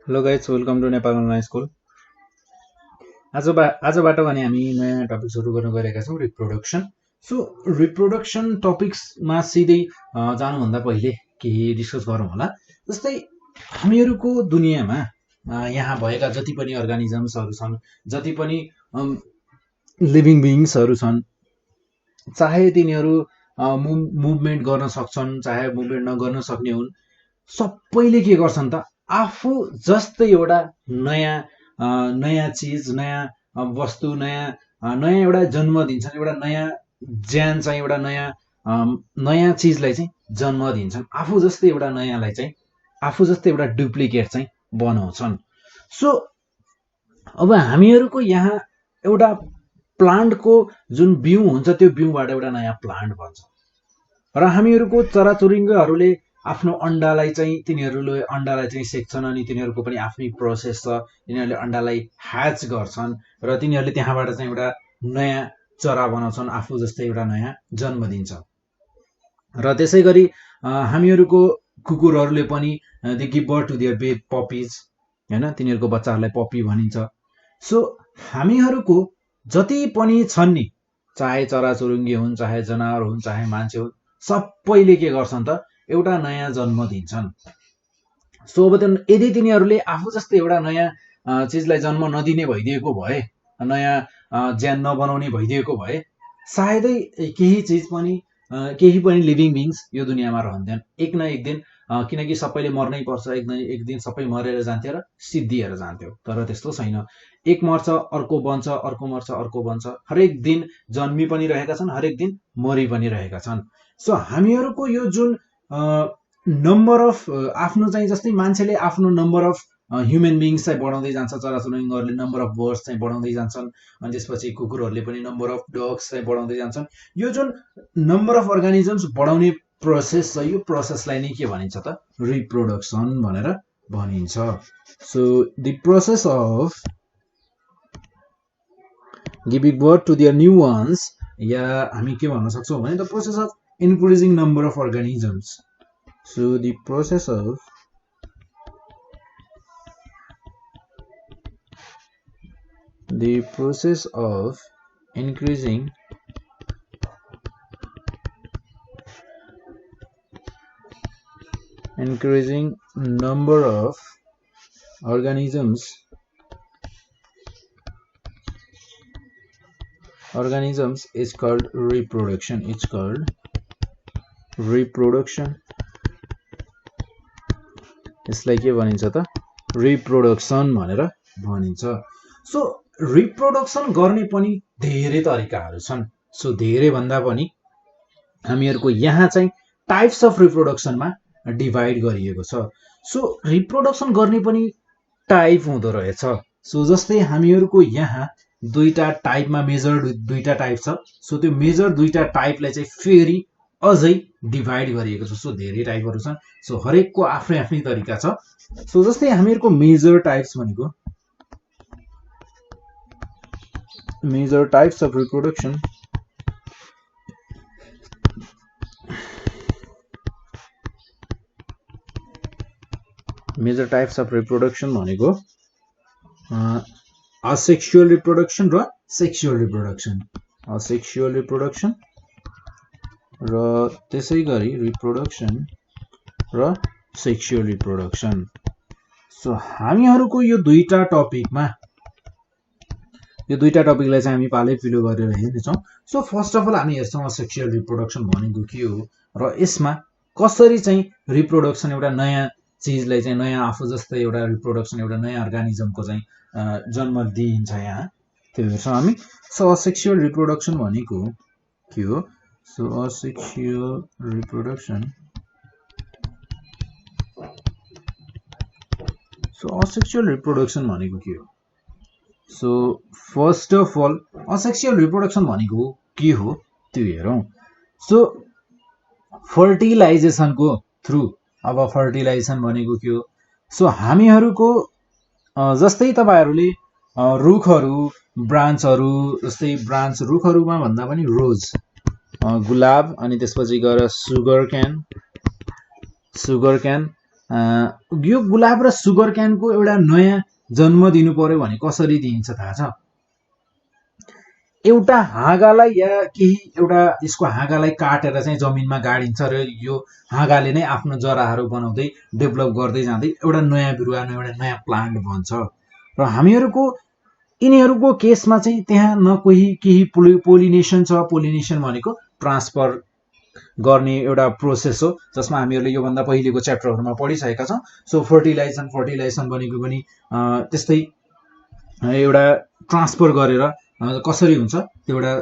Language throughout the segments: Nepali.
Hello guys welcome to Nepal online school. आजबाट भने हामी नयाँ टपिक सुरु गर्न गइरहेका छौँ रिप्रोडक्सन। सो रिप्रोडक्सन टपिक्समा सिधै जानुभन्दा पहिले केही डिस्कस गरौँ होला। जस्तै हामीहरूको दुनियाँमा यहाँ भएका जति पनि अर्गानिजम्सहरू छन्, जति पनि लिभिङ बिइङ्सहरू छन्, चाहे तिनीहरू मुभमेन्ट गर्न सक्छन् चाहे मुभमेन्ट नगर्न सक्ने हुन्, सबैले के गर्छन् त आफू जस्तै एउटा नयाँ चिज, नयाँ वस्तु, नयाँ एउटा जन्म दिन्छन्, एउटा नयाँ ज्यान चाहिँ एउटा नयाँ चिजलाई चाहिँ जन्म दिन्छन्। आफू जस्तै एउटा नयाँलाई चाहिँ आफू जस्तै एउटा डुप्लिकेट चाहिँ बनाउँछन्। सो अब हामीहरूको यहाँ एउटा प्लान्टको जुन बिउ हुन्छ त्यो बिउबाट एउटा नयाँ प्लान्ट बन्छ र हामीहरूको चराचुरुङ्गीहरूले आफ्नो अन्डालाई चाहिँ तिनीहरूले अन्डालाई चाहिँ सेक्छन् अनि तिनीहरूको पनि आफ्नै प्रोसेस छ। तिनीहरूले अन्डालाई ह्याच गर्छन् र तिनीहरूले त्यहाँबाट चाहिँ एउटा नयाँ चरा बनाउँछन्, आफू जस्तै एउटा नयाँ जन्म दिन्छ। र त्यसै गरी हामीहरूको कुकुरहरूले पनि they give birth to their baby puppies, हैन, तिनीहरूको बच्चाहरूलाई पपी भनिन्छ। सो हामीहरूको जति पनि छन् नि, चाहे चराचुरुङ्गी हुन्, चाहे जनावर हुन्, चाहे मान्छे हुन्, सबैले के गर्छन् त एउटा नयाँ जन्म दिन्छन्। सो अब यदि तिनीहरूले आफू जस्तै एउटा नयाँ चिजलाई जन्म नदिने भइदिएको भए, नयाँ ज्यान नबनाउने भइदिएको भए, सायदै केही पनि लिभिङ बिइङ्स यो दुनियाँमा रहन्थेन एक न एक दिन, किनकि सबैले मर्नै पर्छ, एक दिन सबै मरेर जान्थ्यो र सिद्धिएर जान्थ्यो। तर त्यस्तो छैन, एक मर्छ अर्को बन्छ, अर्को मर्छ अर्को बन्छ, हरेक दिन जन्मी पनि रहेका छन्, हरेक दिन मरि पनि रहेका छन्। सो हामीहरूको यो जुन नम्बर अफ आफ्नो चाहिँ जस्तै मान्छेले आफ्नो नम्बर अफ ह्युमन बिइङ्स चाहिँ बढाउँदै जान्छ, चराचुरुङ्गीहरूले नम्बर अफ बर्ड्स चाहिँ बढाउँदै जान्छन्, अनि त्यसपछि कुकुरहरूले पनि नम्बर अफ डग्स चाहिँ बढाउँदै जान्छन्। यो जुन नम्बर अफ अर्गानिजम्स बढाउने प्रोसेस छ, यो प्रोसेसलाई नै के भनिन्छ त रिप्रोडक्सन भनेर भनिन्छ। So the process of giving birth to their new ones, या हामी के भन्न सक्छौँ भने the process of increasing number of organisms. So the process of increasing number of organisms is called reproduction. It's called reproduction. यसलाई के भनिन्छ त रिप्रोडक्सन भनेर भनिन्छ। सो रिप्रोडक्सन गर्ने पनि धेरै तरिकाहरू छन्। सो धेरै भन्दा पनि हामीहरूको यहाँ चाहिँ टाइप्स अफ रिप्रोडक्सनमा डिभाइड गरिएको छ। सो रिप्रोडक्सन गर्ने पनि टाइप हुँदो रहेछ। सो जस्तै हामीहरूको यहाँ दुईटा टाइपमा मेजर दुईटा टाइप छ। सो त्यो मेजर दुईटा टाइपलाई चाहिँ फेरि अझै डिभाइड गरिएको छ। सो धेरै टाइपहरू छन्। सो हरेकको आफ्नै आफ्नै तरिका छ। सो जस्तै हामीहरूको मेजर टाइप्स भनेको major types of reproduction, major types of reproduction भनेको असेक्सुअल रिप्रोडक्सन र सेक्सुअल रिप्रोडक्सन, असेक्सुअल रिप्रोडक्सन र त्यसै गरी रिप्रोडक्सन र सेक्सुअल रिप्रोडक्सन। सो हामीहरूको यो दुईटा टपिकलाई चाहिँ हामी पालै पिलो गरेर हेर्नेछौँ। सो फर्स्ट अफ अल हामी हेर्छौँ सेक्सुअल रिप्रोडक्सन भनेको के हो र यसमा कसरी चाहिँ रिप्रोडक्सन एउटा नयाँ चिजलाई चाहिँ नयाँ आफू जस्तै एउटा रिप्रोडक्सन एउटा नयाँ अर्गानिजमको चाहिँ जन्म दिइन्छ यहाँ, त्यो हेर्छौँ हामी। सो सेक्सुअल रिप्रोडक्सन भनेको के हो? So asexual reproduction. So asexual reproduction भनेको के हो? So first of all asexual reproduction भनेको के हो त्यो हेरौँ। सो फर्टिलाइजेसनको थ्रु, अब फर्टिलाइजेसन भनेको के हो? सो हामीहरूको जस्तै तपाईहरूले रुखहरू, ब्रान्चहरू, जस्तै ब्रान्च रुखहरूमा भन्दा पनि रोज, गुलाब, अनि त्यसपछि गएर सुगर क्यान, यो गुलाब र सुगर क्यानको एउटा नयाँ जन्म दिनु पर्यो भने कसरी दिइन्छ थाहा छ? एउटा हाँगालाई या केही एउटा यसको हाँगालाई काटेर चाहिँ जमिनमा गाडिन्छ र यो हाँगाले नै आफ्नो जराहरू बनाउँदै डेभलप गर्दै जाँदै एउटा नयाँ बिरुवा एउटा नयाँ प्लान्ट बन्छ। र हामीहरूको यिनीहरूको केसमा चाहिँ त्यहाँ न केही पोलिनेसन छ। पोलिनेसन भनेको ट्रान्सफर गर्ने एउटा प्रोसेस हो, जसमा हामीहरूले योभन्दा पहिलेको च्याप्टरहरूमा पढिसकेका छौँ। सो फर्टिलाइजेसन भनेको पनि त्यस्तै एउटा ट्रान्सफर गरेर कसरी हुन्छ त्यो एउटा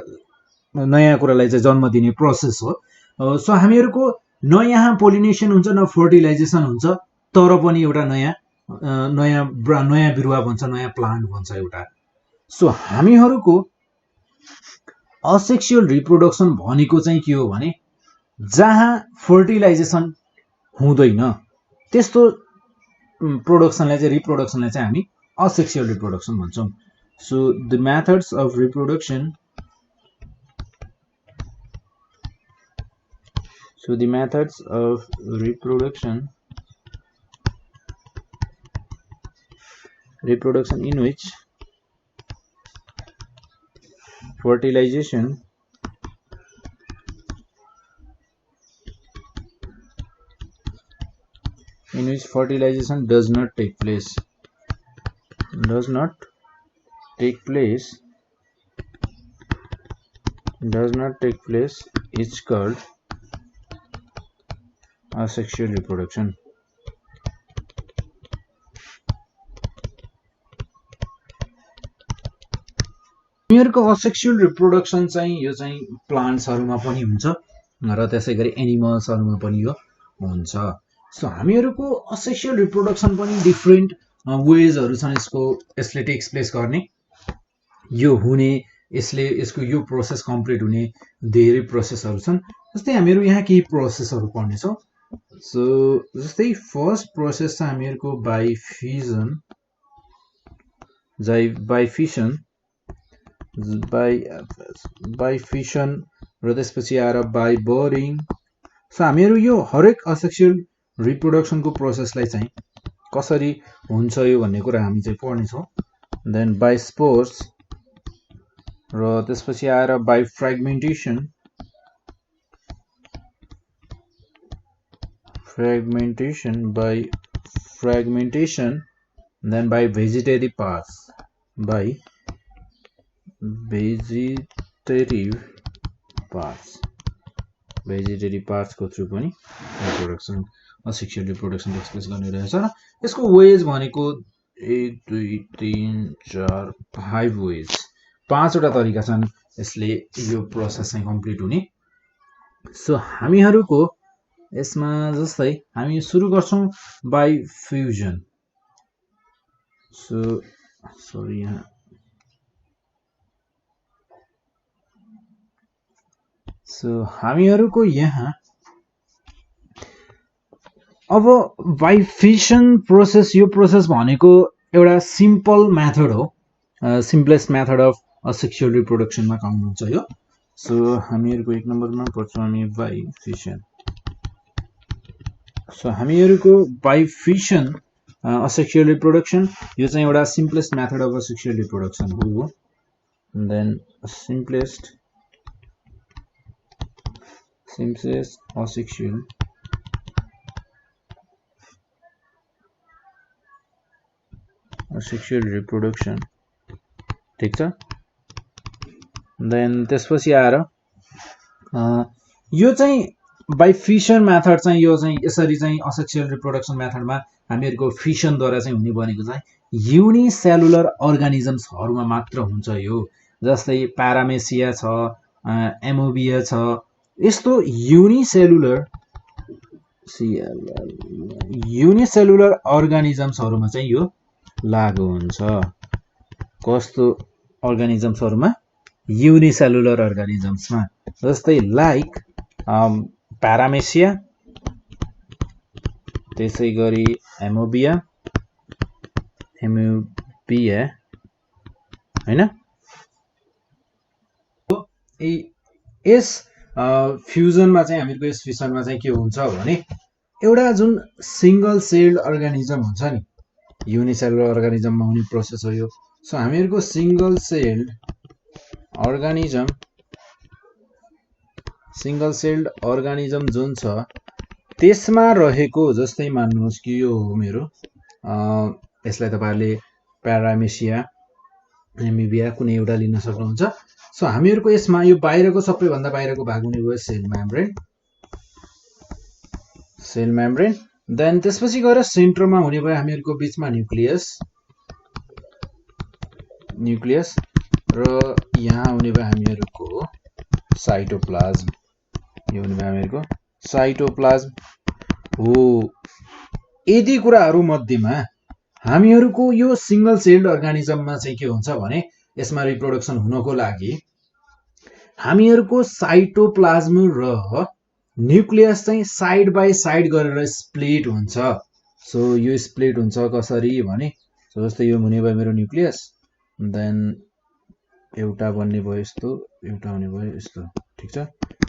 नयाँ कुरालाई चाहिँ जन्म दिने प्रोसेस हो। सो हामीहरूको न यहाँ पोलिनेसन हुन्छ न फर्टिलाइजेसन हुन्छ, तर पनि एउटा नयाँ बिरुवा बन्छ, नयाँ प्लान्ट बन्छ एउटा। सो हामीहरूको असेक्सुअल रिप्रोडक्सन भनेको चाहिँ के हो भने जहाँ फर्टिलाइजेसन हुँदैन त्यस्तो प्रोडक्सनलाई चाहिँ रिप्रोडक्सनलाई चाहिँ हामी असेक्सुअल रिप्रोडक्सन भन्छौँ। So the methods of reproduction. Reproduction in which fertilization does not take place is called asexual reproduction. हामीहरूको असेक्सुअल रिप्रोडक्सन चाहिँ यो चाहिँ प्लान्ट्सहरुमा पनि हुन्छ र त्यसै गरी एनिमल्सहरुमा पनि यो हुन्छ। सो हामीहरूको असेक्सुअल रिप्रोडक्सन पनि डिफरेन्ट वेजहरु छन् यसले टेक्स प्लेस गर्ने, यो हुने, यसको यो प्रोसेस कम्प्लिट हुने धेरै प्रोसेसहरु छन्। जस्तै हामीहरू यहाँ केही प्रोसेसहरु पढ्ने छौं। सो जस्तै फर्स्ट प्रोसेस छ हामीहरूको बाइ फिसन र त्यसपछि आएर बाइ बर्डिङ। सो हामीहरू यो हरेक असेक्सुअल रिप्रोडक्सनको प्रोसेसलाई चाहिँ कसरी हुन्छ यो भन्ने कुरा हामी चाहिँ पढ्ने छौं। देन बाइ स्पोर्स र त्यसपछि आएर by fragmentation then by vegetative parts को थ्रु पनि रिप्रोडक्सन असेक्सुअल रिप्रोडक्सन एक्सप्रेस गर्ने रहेछ। र यसको वेज भनेको 1 2 3 4 5 वेज, 5 वटा तरिका छन् यसले यो प्रोसेस चाहिँ कम्प्लिट हुने। सो हामीहरूको यसमा जस्तै हामी सुरु गर्छौं बाइ फ्युजन। सो हामीहरूको यहाँ अब बाइ फिसन प्रोसेस, यो प्रोसेस भनेको एउटा सिम्पल मेथड हो, सिम्पलेस्ट मेथड अफ असेक्सुअल रिप्रोडक्सनमा काउन्ट हुन्छ यो। सो हामीहरूको 1 नम्बरमा पढ्छौं हामी बाइ फिसन। सो हामीहरूको बाइ फिसन असेक्सुअल रिप्रोडक्सन यो चाहिँ एउटा simplest method of asexual reproduction हो। देन सिम्पलेस्ट असेक्सुअल रिप्रोडक्सन, ठीक छ। देन त्यसपछि आएर यो चाहिँ बाइ फिसन मेथड चाहिँ यो चाहिँ यसरी चाहिँ असेक्सुअल रिप्रोडक्सन मेथडमा हामीहरूको फिसनद्वारा चाहिँ हुने भनेको चाहिँ युनिसेलुलर अर्गानिजम्सहरुमा मात्र हुन्छ यो। जस्तै प्यारामेसिया छ, एमोबिया छ, यस्तो युनिसेलुलर अर्गानिजम्सहरुमा चाहिँ यो लागू हुन्छ। कस्तो अर्गानिजम्सहरुमा? युनिसेलुलर अर्गानिजम्समा, जस्तै लाइक प्यारामेसिया, त्यसै गरी एमोबिया हैन। यस फ्युजनमा चाहिँ हामीहरूको यस फिसनमा चाहिँ के हुन्छ भने एउटा जुन सिंगल सेल्ड अर्गानिजम हुन्छ नि, युनिसेलुलर अर्गानिजममा हुने प्रोसेस हो यो। सो हामीहरूको सिंगल सेल्ड अर्गानिजम जुन छ त्यसमा रहेको, जस्तै मान्नुहोस् कि यो हो मेरो यसलाई तपाईहरुले प्यारामेसिया, एमिबिया कुनै एउटा लिन सक्नुहुन्छ। सो हामीहरूको यसमा यो बाहिरको सबैभन्दा बाहिरको भाग हुने भयो सेल मेम्ब्रेन, देन त्यसपछि गएर सेन्टरमा हुने भयो हामीहरूको बीचमा न्यूक्लियस र यहाँ हुने भयो हामीहरूको साइटोप्लाज्म। यो हुने भयो हामीहरूको साइटोप्लाज्म हो। यदि कुराहरू मध्येमा हामीहरूको यो सिंगल सेल्ड अर्गानिजममा चाहिँ के हुन्छ भने यसमा रिप्रोडक्सन हुनको लागि हामीहरूको साइटोप्लाज्म र न्यूक्लियस चाहिँ साइड बाइ साइड गरेर स्प्लिट हुन्छ। सो यो स्प्लिट हुन्छ कसरी भने, सो जस्तै यो हुने भयो मेरो न्यूक्लियस, देन एउटा बन्ने भयो यस्तो, एउटा हुने भयो यस्तो, ठीक छ।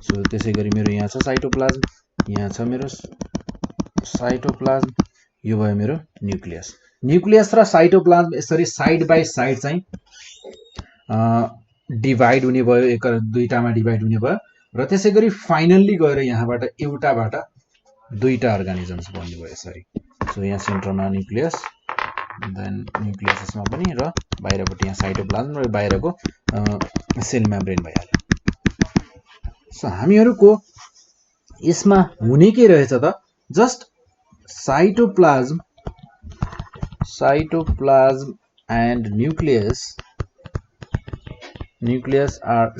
सो त्यसै गरी मेरो यहाँ छ साइटोप्लाज्म, यहाँ छ मेरो साइटोप्लाज्म, यो भयो मेरो न्यूक्लियस र साइटोप्लाज्म यसरी साइड बाइ साइड चाहिँ डिभाइड हुने भयो, एक दुईटामा डिभाइड हुने भयो र त्यसै गरी फाइनल्ली गएर यहाँबाट एउटाबाट दुईटा अर्गानिजम्स बन्ने भयो यसरी। सो यहाँ सेन्टरमा न्यूक्लियस, देन न्यूक्लियस यसमा पनि, र बाहिरपट्टि यहाँ साइटोप्लाज्म र बाहिरको सेल मेम्ब्रेन भइहाल्यो। सो हामीहरूको यसमा हुने के रहेछ त, just cytoplasm and nucleus are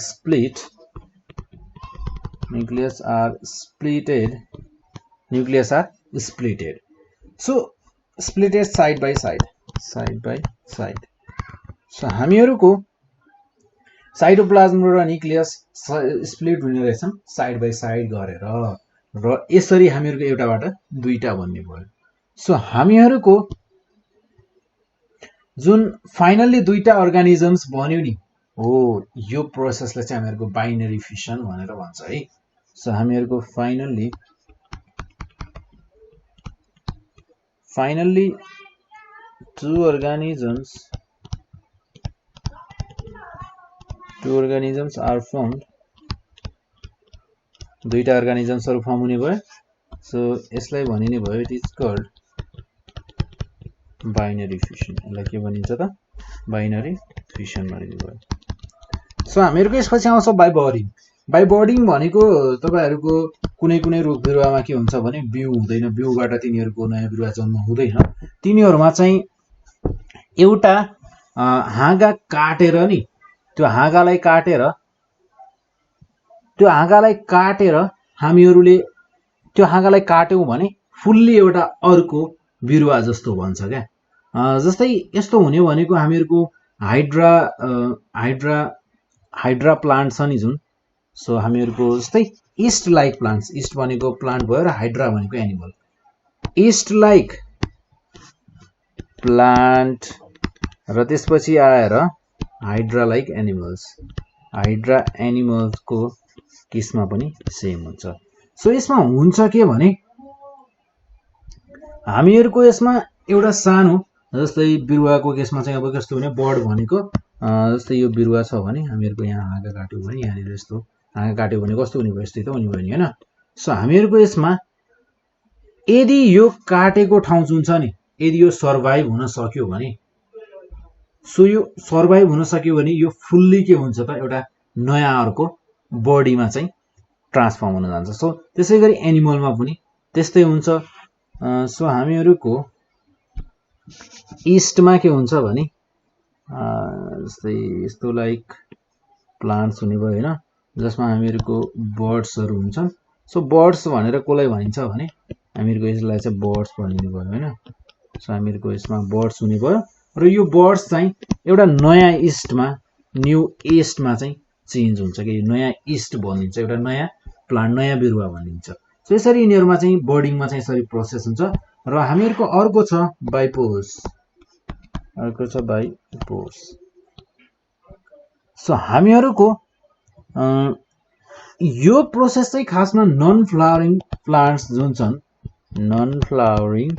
splitted so splitted side by side। So हामीहरूको साइटोप्लाज्म र न्यूक्लियस स्प्लिट हुने रहेछन् साइड बाइ साइड गरेर, र यसरी हामीहरूको एउटाबाट दुईटा बन्ने भयो। सो हामीहरूको जुन फाइनल्ली दुईटा अर्गानिजम्स बन्यो नि हो, यो प्रोसेसलाई चाहिँ हामीहरूको बाइनरी फिसन भनेर भन्छ है। सो हामीहरूको finally two organisms are formed, दुईटा अर्गानिजम्सहरु फर्म हुने भयो। सो यसलाई भनिने भयो, it is called binary fission. यसलाई के भनिन्छ त, बाइनरी फिसन भनिने भयो। सो हामीहरूको यसपछि आउँछ बाइ बर्डिङ भनेको तपाईहरुको कुनै रुख बिरुवामा के हुन्छ भने बिउ हुँदैन, बिउबाट तिनीहरुको नयाँ बिरुवा जन्म हुँदैन। तिनीहरुमा चाहिँ एउटा हाँगा काटेर नि, त्यो हाँगालाई काटेर हामीहरुले त्यो हाँगालाई काट्यौं भने फुल्ली एउटा अर्को बिरुवा जस्तो बन्छ क्या। जस्तै यस्तो हुने भनेको हामीहरुको हाइड्रा प्लान्ट छ नि जुन, सो हामीहरुको जस्तै ईस्ट लाइक प्लान्ट्स, ईस्ट भनेको प्लान्ट भयो र हाइड्रा भनेको एनिमल, ईस्ट लाइक प्लान्ट र त्यसपछि आएर हाइड्रा लाइक एनिमल्सको केसमा पनि सेम हुन्छ। सो यसमा हुन्छ के भने हामीहरुको यसमा एउटा सानो, जस्तै बिरुवाको केसमा चाहिँ अब कस्तो हुने, बर्ड भनेको जस्तै यो बिरुवा छ भने हामीहरुको यहाँ हाँगा काट्यो भने यहाँनिर यस्तो हाँगा काट्यो भने कस्तो हुने भयो, यस्तै त हुने भयो नि हैन। सो हामीहरुको यसमा यदि यो काटेको ठाउँ जुन छ नि, यदि यो सर्भाइभ हुन सक्यो भने, सो यो सर्भाइभ हुन सक्यो भने यो फुल्ली के हुन्छ त, एउटा नयाँ अर्को बडीमा चाहिँ ट्रान्सफर्म हुन जान्छ। सो त्यसै गरी एनिमलमा पनि त्यस्तै हुन्छ। सो हामीहरुको ईस्टमा के हुन्छ भने जस्तै यस्तो लाइक प्लान्ट्स हुने भयो हैन, जसमा हामीहरुको बर्ड्सहरु हुन्छन्। सो बर्ड्स भनेर कसलाई भनिन्छ भने हामीहरुको यसलाई चाहिँ बर्ड्स भनिने भयो हैन। सो हामीहरुको यसमा बर्ड्स हुने भयो र यो बर्ड्स चाहिँ एउटा नयाँ ईस्टमा, न्यू ईस्टमा चाहिँ चेन्ज हुन्छ कि नयाँ ईस्ट बनिन्छ, एउटा नयाँ प्लान्ट, नयाँ बिरुवा बनिन्छ। सो यसरी यिनीहरुमा चाहिँ बर्डिङमा चाहिँ यसरी प्रोसेस हुन्छ। र हामीहरुको अर्को छ बाइपोर्स। सो हामीहरुको यो प्रोसेस चाहिँ खासमा नन फ्लावरिङ प्लान्ट्स जुन छन् नन फ्लावरिङ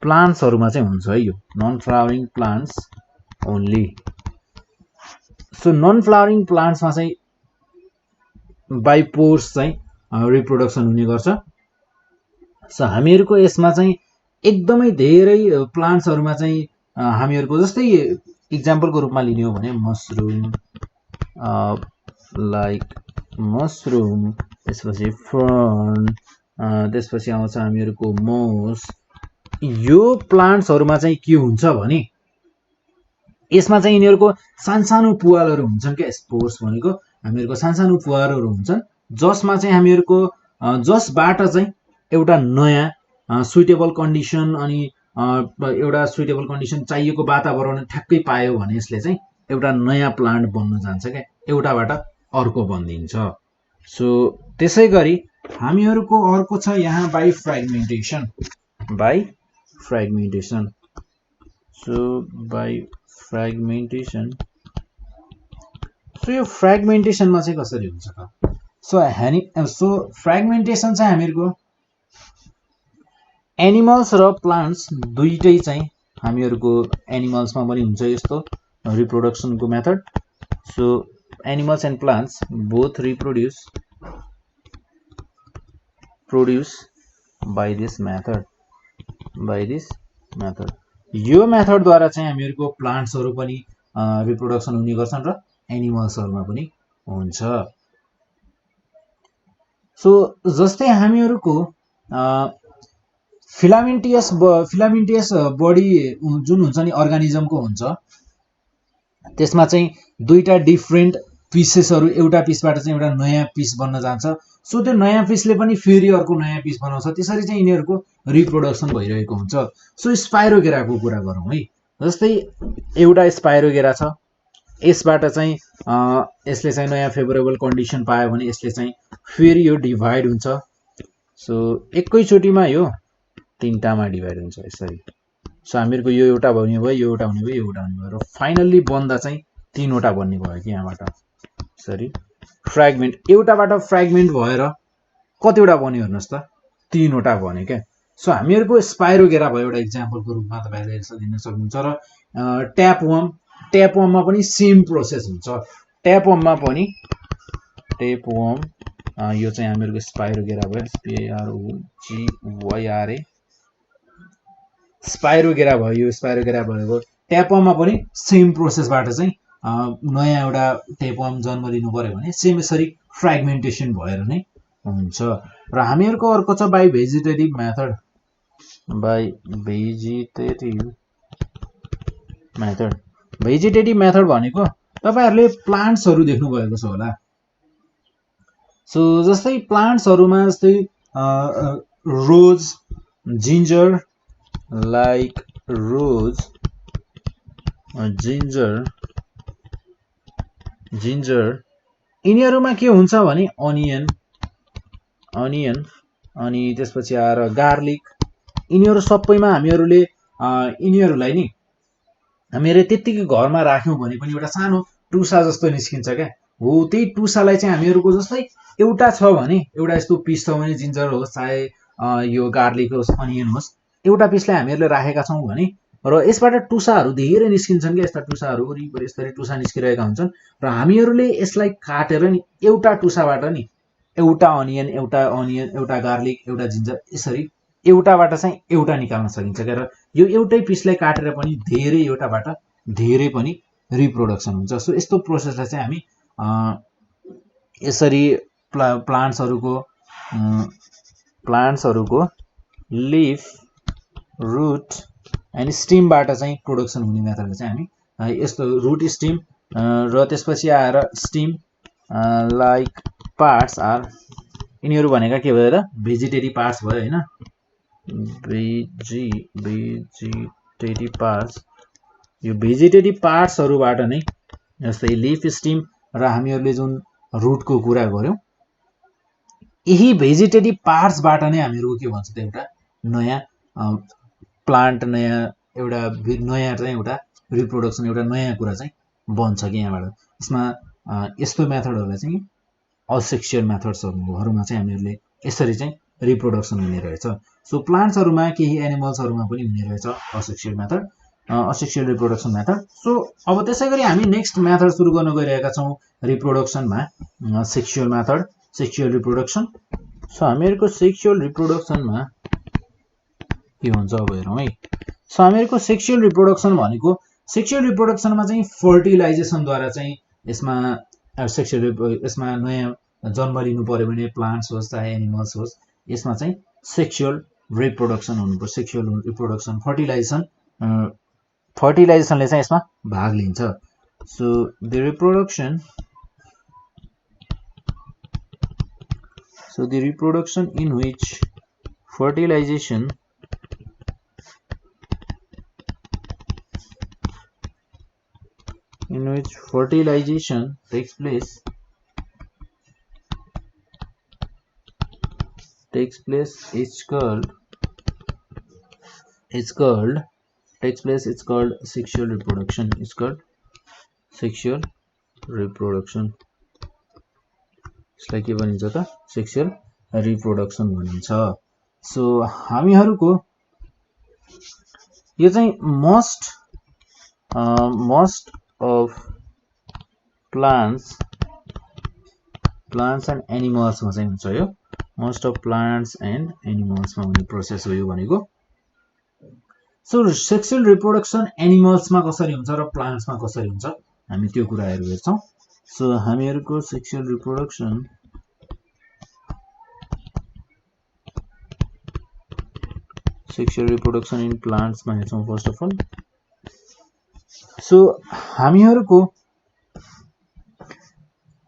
प्लान्ट्सहरुमा चाहिँ हुन्छ है यो non flowering plants only. So non flowering प्लान्ट्समा चाहिँ बाइ पोर्स चाहिँ रिप्रोडक्सन हुने गर्छ। सो हामीहरुको यसमा चाहिँ एकदमै धेरै प्लान्ट्सहरुमा चाहिँ हामीहरुको जस्तै इक्जाम्पलको रूपमा लिने हो भने मसरुम लाइक मसरुम, त्यसपछि फर्न, त्यसपछि आउँछ हामीहरुको मोस। यो प्लान्ट्सहरुमा चाहिँ के हुन्छ भने यसमा चाहिँ यिनीहरुको सानसानो पुवालहरु हुन्छन् के स्पोर्स भनेको हामीहरुको सानसानो पुवालहरु हुन्छन् जसमा चाहिँ हामीहरुको जसबाट चाहिँ एउटा नयाँ सुइटेबल कन्डिसन अनि एउटा सुइटेबल कन्डिसन चाहिएको वातावरण ठ्याक्कै पायो भने यसले चाहिँ एउटा नयाँ प्लान्ट बन्न जान्छ के एउटाबाट अर्को बनिन्छ। सो त्यसैगरी हामीहरुको अर्को छ यहाँ by fragmentation. By fragmentation so by fragmentation so यो फ्र्यागमेन्टेसनमा चाहिँ कसरी हुन्छ त सो फ्र्यागमेन्टेसन चाहिँ हामीहरुको एनिमल्स र प्लान्ट्स दुईटै चाहिँ हामीहरुको एनिमल्समा पनि हुन्छ यस्तो रिप्रोडक्सनको method. So animals and plants both reproduce by this method यो मेथडद्वारा चाहिँ हामीहरुको प्लान्ट्सहरु पनि रिप्रोडक्सन हुने गर्छन् र एनिमल्सहरुमा पनि हुन्छ। सो जस्तै हामीहरुको फिलामेन्टियस बडी जुन हुन्छ नि अर्गानिजमको हुन्छ त्यसमा चाहिँ दुईटा डिफरेन्ट पिसेसहरु एउटा पिसबाट चाहिँ एउटा नयाँ पिस बन्न जान्छ। सो त्यो नयाँ पिसले पनि फेरि अर्को नयाँ पिस बनाउँछ त्यसरी चाहिँ यिनीहरुको रिप्रोडक्सन भइरहेको हुन्छ। सो स्पाइरोगेराको कुरा गरौँ है जस्तै एउटा स्पाइरोगेरा छ यसबाट चाहिँ यसले चाहिँ नयाँ फेभरेबल कन्डिसन पायो भने यसले चाहिँ फेरि यो डिभाइड हुन्छ। सो एकैचोटीमा यो तीनटामा डिभाइड हुन्छ यसरी। सो हामीहरुको यो एउटा हुने भयो यो एउटा हुने भयो यो एउटा हुने भयो र फाइनल्ली बन्दा चाहिँ तीनवटा बन्ने भयो कि यहाँबाट यसरी फ्र्यागमेन्ट एउटाबाट फ्र्यागमेन्ट भएर कतिवटा बन्यो हेर्नुस् त तीनवटा बन्यो क्या। सो हामीहरुको स्पाइरोगेरा भयो एउटा इक्जाम्पलको रूपमा तपाईहरुले यसो दिन सक्नुहुन्छ र ट्यापवर्ममा पनि सेम प्रोसेस हुन्छ। ट्यापवर्ममा पनि यो चाहिँ हामीहरुको स्पाइरोगेरा भयो SPIROGYRA स्पाइरोगेरा भयो यो स्पाइरोगेरा भएको ट्यापवर्ममा पनि सेम प्रोसेसबाट चाहिँ नयाँ एउटा ट्यापवर्म जन्म लिनु पर्यो भने सेम यसरी फ्र्यागमेन्टेसन भएर नै हुन्छ। र हामीहरुको अर्को छ बाइ भेजिटेटिभ मेथड भनेको तपाईहरुले प्लान्ट्सहरु देख्नु भएको छ होला। सो जस्तै प्लान्ट्सहरुमा जस्तै रोज जिन्जर लाइक रोज जिन्जर यिनीहरुमा के हुन्छ भने अनियन अनि त्यसपछि आएर गार्लिक यिनीहरु सबैमा हामीहरुले यिनीहरुलाई नि हामीहरुले त्यतिकै घरमा राख्यौं भने पनि एउटा सानो टुसा जस्तो निस्किन्छ क्या हो। त्यही टुसालाई चाहिँ हामीहरुको जस्तै एउटा छ भने एउटा यस्तो पिस छ भने जिन्जर होस् चाहे यो गार्लिक होस् अनियन होस् एउटा पिसलाई हामीहरुले राखेका छौं भने र यसबाट टुसाहरु धेरै निस्किन्छन् के यस्ता टुसाहरु वरिपरि यसरी टुसा निस्किरहेका हुन्छन् र हामीहरुले यसलाई काटेर नि एउटा टुसाबाट नि एउटा अनियन एउटा गार्लिक एउटा जिन्जर यसरी एउटाबाट चाहिँ एउटा निकाल्न सकिन्छ के। र यो एउटै पिसलाई काटेर पनि धेरै एउटाबाट धेरै पनि रिप्रोडक्सन हुन्छ। सो यस्तो प्रोसेसलाई चाहिँ हामी यसरी प्लान्ट्सहरुको लिफ रुट एन्ड स्टिमबाट चाहिँ प्रोडक्सन हुने मेथडले चाहिँ हामी यस्तो रुट स्टिम र त्यसपछि आएर स्टिम लाइक पार्ट्स आर यिनीहरु भनेका के भयो त भेजिटेटिभ पार्ट्स भयो हैन भेजिटेटिभ पार्ट्स। यो भेजिटेटिभ पार्ट्सहरुबाट नै जस्तै लिफ स्टिम र हामीहरुले जुन रुटको कुरा गर्यौं यही भेजिटेटिभ पार्ट्सबाट नै हामीहरु के भन्छ त एउटा नयाँ प्लान्ट नयाँ चाहिँ एउटा रिप्रोडक्सन एउटा नयाँ कुरा चाहिँ बन्छ कि यहाँबाट। यसमा यस्तो मेथडहरुलाई चाहिँ असेक्सुअल मेथड्सहरुमा चाहिँ हामीहरुले यसरी चाहिँ रिप्रोडक्सन हुने रहेछ। सो प्लान्ट्सहरुमा केही एनिमल्सहरुमा पनि हुने रहेछ asexual method, asexual reproduction method. So अब त्यसैगरी हामी नेक्स्ट मेथड सुरु गर्न गइरहेका छौं रिप्रोडक्सनमा, sexual method, sexual reproduction. So हामीहरुको सेक्सुअल रिप्रोडक्सनमा के हुन्छ अब हेरौं है। सो हामीहरुको सेक्सुअल रिप्रोडक्सन भनेको, सेक्सुअल रिप्रोडक्सनमा चाहिँ फर्टिलाइजेसन द्वारा चाहिँ यसमा यसमा नयाँ जन्म लिनु पर्यो भने प्लान्ट्स होस् चाहे एनिमल्स होस्, यसमा चाहिँ सेक्सुअल रिप्रोडक्सन हुनुपर्छ। सेक्सुअल रिप्रोडक्सन फर्टिलाइजेसनले चाहिँ यसमा भाग लिन्छ। So the reproduction in which fertilization takes place is called sexual reproduction. It's called sexual reproduction. यसलाई के भनिन्छ त? सेक्सुअल रिप्रोडक्सन भनिन्छ। सो हामीहरुको यो चाहिँ मोस्ट अफ प्लान्ट्स एन्ड एनिमल्समा चाहिँ हुन्छ। यो मोस्ट अफ प्लान्ट्स एन्ड एनिमल्समा हुने प्रोसेस हो यो भनेको। सो सेक्सुअल रिप्रोडक्सन एनिमल्समा कसरी हुन्छ र प्लान्ट्समा कसरी हुन्छ, हामी त्यो कुराहरु हेर्छौं। सो हामीहरुको सेक्सुअल रिप्रोडक्सन इन प्लान्ट्स मा हेर्छौं फर्स्ट अफ अल। सो हामीहरुको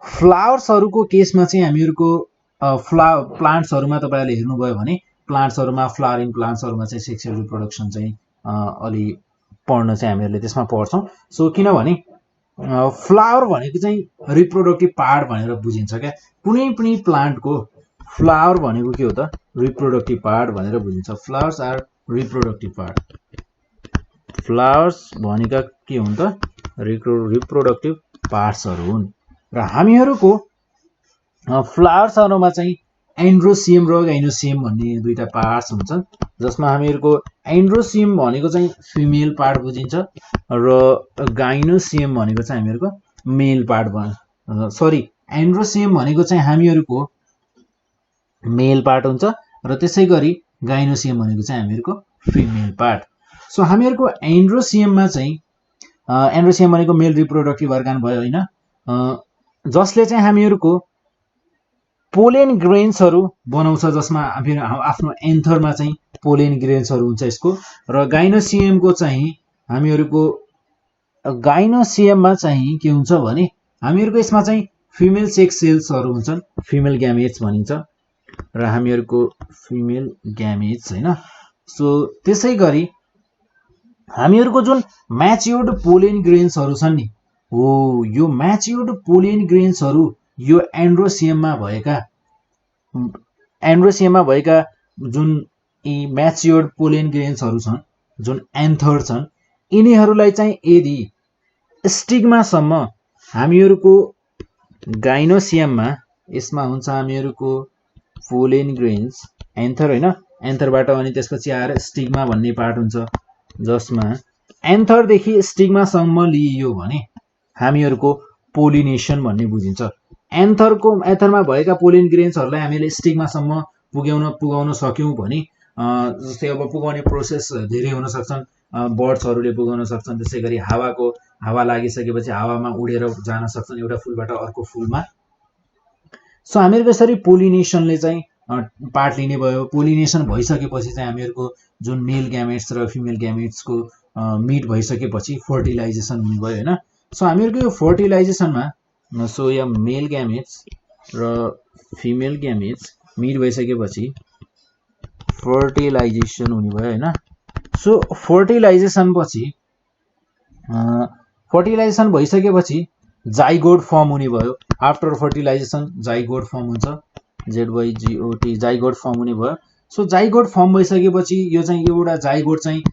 फ्लावर्सहरुको केसमा चाहिँ हामीहरुको प्लान्ट्सहरुमा तपाईहरुले हेर्नुभयो भने प्लान्ट्सहरुमा, फ्लावरिङ प्लान्ट्सहरुमा चाहिँ सेक्सुअल रिप्रोडक्सन चाहिँ अलि पढ्न चाहिँ हामीहरुले त्यसमा पढ्छौं। सो किनभने फ्लावर भनेको चाहिँ रिप्रोडक्टिभ पार्ट भनेर बुझिन्छ क्या। कुनै पनि प्लान्टको फ्लावर भनेको के हो त? रिप्रोडक्टिभ पार्ट भनेर बुझिन्छ। Flowers are reproductive part. Flowers भनेका के हुन् त? रिप्रोडक्टिभ पार्ट्सहरु हुन्। र हामीहरुको फ्लावर्सहरुमा चाहिँ एन्ड्रोसियम र गाइनोसियम भन्ने दुईटा पार्ट्स हुन्छन्, जसमा हामीहरुको एन्ड्रोसियम भनेको चाहिँ फिमेल पार्ट बुझिन्छ र गाइनोसियम भनेको चाहिँ हामीहरुको मेल पार्ट एन्ड्रोसियम भनेको चाहिँ हामीहरुको मेल पार्ट हुन्छ र त्यसैगरी गाइनोसियम भनेको चाहिँ हामीहरुको फिमेल पार्ट। सो हामीहरुको एन्ड्रोसियममा चाहिँ एन्ड्रोसियम भनेको मेल रिप्रोडक्टिभ अर्गान भयो हैन, जसले चाहिँ हामीहरुको पोलेन ग्रेन्सहरु बनाउँछ, जसमा आफ्नो एन्थरमा चाहिँ पोलेन ग्रेन्सहरु हुन्छ यसको। र गाइनोसियमको चाहिँ हामीहरुको गाइनोसियममा चाहिँ के हुन्छ भने हामीहरुको यसमा चाहिँ फिमेल सेक्स सेल्सहरु हुन्छन्, फिमेल ग्यामेट्स भनिन्छ र हामीहरुको फिमेल ग्यामेट्स हैन। सो त्यसैगरी हामीहरुको जुन म्याच्योर्ड पोलेन ग्रेन्सहरु छन् नि, हो यो म्याच्योर्ड पोलेन ग्रेन्सहरु यो एन्ड्रोसियममा भएका जुन म्याच्योर्ड पोलेन ग्रेन्सहरु छन्, जुन एन्थर छन्, यिनीहरुलाई चाहिँ यदि स्टिग्मासम्म हामीहरुको गाइनोसियममा यसमा हुन्छ हामीहरुको पोलेन ग्रेन्स एन्थर हैन, एन्थरबाट अनि त्यसपछि आएर स्टिग्मा भन्ने पार्ट हुन्छ, जसमा एन्थरदेखि स्टिग्मासम्म लिइयो भने हामीहरुको पोलिनेसन भन्ने बुझिन्छ। एन्थरमा भएका पोलेन ग्रेन्सहरुलाई हामीले स्टिग्मासम्म पुगाउन सक्यौं भने, जस्तै अब पुगाउने प्रोसेस धेरै हुन सक्छन्, बर्ड्सहरुले पुगाउन सक्छन्, त्यसैगरी हावा लागिसकेपछि हावामा उडेर जान सक्छन् एउटा फूलबाट अर्को फूलमा। सो हामीहरुको यसरी पोलिनेसनले चाहिँ पार्ट लिने भयो। पोलिनेसन भइसकेपछि चाहिँ हामीहरुको जुन मेल ग्यामेट्स र फिमेल ग्यामेट्सको मिट भइसकेपछि फर्टिलाइजेसन हुने भयो हैन। सो हामीहरुको यो फर्टिलाइजेसनमा सो या मेल ग्यामेट्स र फिमेल ग्यामेट्स मिट भइसकेपछि फर्टिलाइजेसन हुने भयो हैन। सो फर्टिलाइजेसन भइसकेपछि जाइगोट फर्म हुने भयो। आफ्टर फर्टिलाइजेसन जाइगोट फर्म हुन्छ, ZYGOT जाइगोट फर्म हुने भयो। सो जाइगोट फर्म भइसकेपछि यो चाहिँ एउटा जाइगोट चाहिँ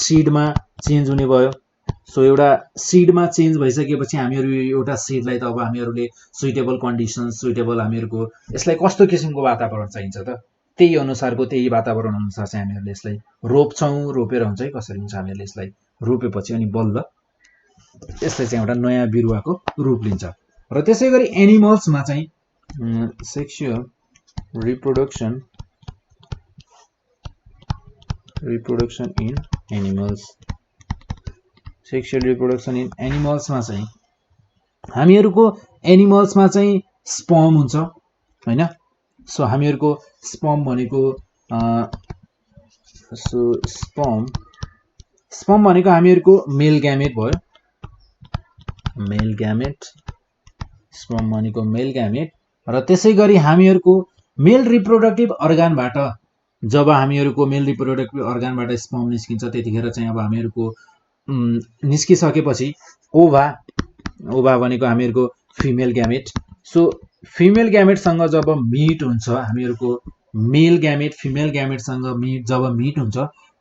सीडमा चेन्ज हुने भयो। सो एउटा सीडमा चेन्ज भइसकेपछि हामीहरु एउटा सीडलाई त अब हामीहरुले सुइटेबल कन्डिसन्स, सुइटेबल हामीहरुको यसलाई कस्तो किसिमको वातावरण चाहिन्छ त? त्यही अनुसारको त्यही वातावरण अनुसार चाहिँ हामीहरूले यसलाई रोप्छौँ। रोपेर हुन्छ है कसरी हुन्छ हामीहरूले यसलाई रोपेपछि अनि बल्ल यसले चाहिँ एउटा नयाँ बिरुवाको रूप लिन्छ। र त्यसै गरी एनिमल्समा चाहिँ sexual reproduction in animals, sexual reproduction in एनिमल्समा चाहिँ हामीहरूको एनिमल्समा चाहिँ स्पर्म हुन्छ हैन। सो हामीहरूको स्पर्म भनेको स्पर्म भनेको हामीहरूको मेल ग्यामेट भयो, मेल ग्यामेट, स्पर्म भनेको मेल ग्यामेट। र त्यसै गरी हामीहरूको मेल रिप्रोडक्टिभ अर्गानबाट जब हामीहरूको मेल रिप्रोडक्टिभ अर्गानबाट स्पर्म निस्किन्छ त्यतिखेर चाहिँ अब हामीहरूको निस्किसकेपछि ओभा भनेको हामीहरूको फिमेल ग्यामेट। सो फिमेल ग्यामेटसँग जब मिट हुन्छ हामीहरूको मेल ग्यामेट फिमेल ग्यामेटसँग जब मिट हुन्छ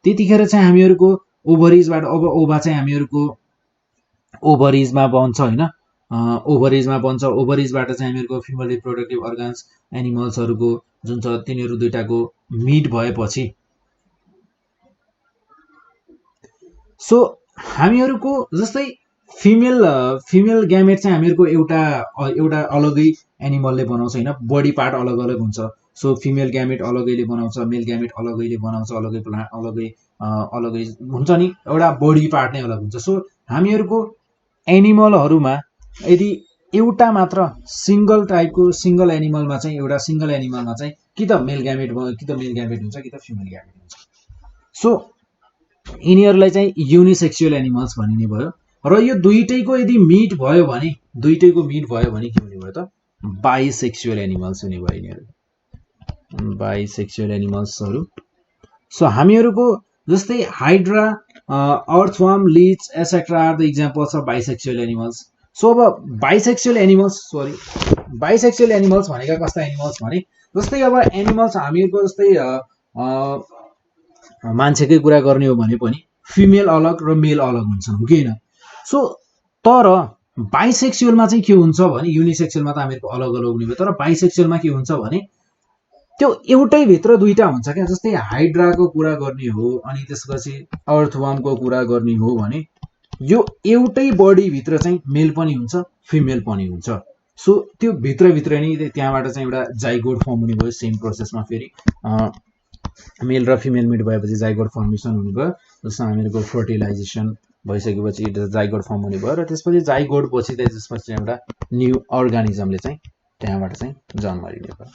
त्यतिखेर चाहिँ हामीहरूको ओभरिजबाट अब ओभा चाहिँ हामीहरूको ओभरिजमा बन्छ हैन, ओभरिजमा बन्छ। ओभरिजबाट चाहिँ हामीहरूको फिमेल रिप्रोडक्टिभ अर्गान्स एनिमल्सहरूको जुन छ तिनीहरू दुईटाको मिट भएपछि सो हामीहरूको जस्तै फिमेल ग्यामेट चाहिँ हामीहरूको एउटा अलगै एनिमलले बनाउँछ हैन, बडी पार्ट अलग अलग हुन्छ। सो फिमेल ग्यामेट अलगैले बनाउँछ, मेल ग्यामेट अलगैले बनाउँछ, अलगै हुन्छ नि, एउटा बडी पार्ट नै अलग हुन्छ। सो हामीहरूको एनिमलहरूमा यदि एउटा मात्र सिंगल एनिमलमा चाहिँ कि त मेल ग्यामेट हुन्छ कि त फिमेल ग्यामेट हुन्छ। सो यिनीहरूलाई चाहिँ युनिसेक्सुअल एनिमल्स भनिने भयो। र यो दुईटैको यदि मिट भयो भने के हुने भयो त बाइसेक्सुअल एनिमल्स हुने भयो यिनीहरू, बाइसेक्सुअल एनिमल्सहरू। सो हामीहरूको जस्तै hydra, earthworm, leech etcetera are the examples of bisexual animals. So अब बाइसेक्सुअल एनिमल्स भनेका कस्ता एनिमल्स भने जस्तै अब एनिमल्स हामीहरूको जस्तै मान्छेकै कुरा गर्ने हो भने पनि फिमेल अलग र मेल अलग हुन्छन् हो कि हैन। सो तर बाइसेक्सुअलमा चाहिँ के हुन्छ भने युनिसेक्सुअलमा त हामीहरूको अलग अलग हुने भयो, तर बाइसेक्सुअलमा के हुन्छ भने त्यो एउटै भित्र दुईटा हुन्छ क्या। जस्तै हाइड्राको कुरा गर्ने हो अनि त्यसपछि अर्थवर्मको कुरा गर्ने हो भने यो एउटै बडी भित्र चाहिँ मेल पनि हुन्छ फिमेल पनि हुन्छ। सो त्यो भित्र नै त्यहाँबाट चाहिँ एउटा जाइगोट फर्म हुने भयो। सेम प्रोसेसमा फेरि मेल र फिमेल मिट भएपछि जाइगोट फर्मेसन हुने भयो, जसमा हामीहरूको फर्टिलाइजेसन भइसकेपछि जाइगोट फर्म हुने भयो। र त्यसपछि जाइगोट पछि त्यसपछि एउटा न्यू अर्गानिजमले चाहिँ त्यहाँबाट चाहिँ जन्म लिने भयो।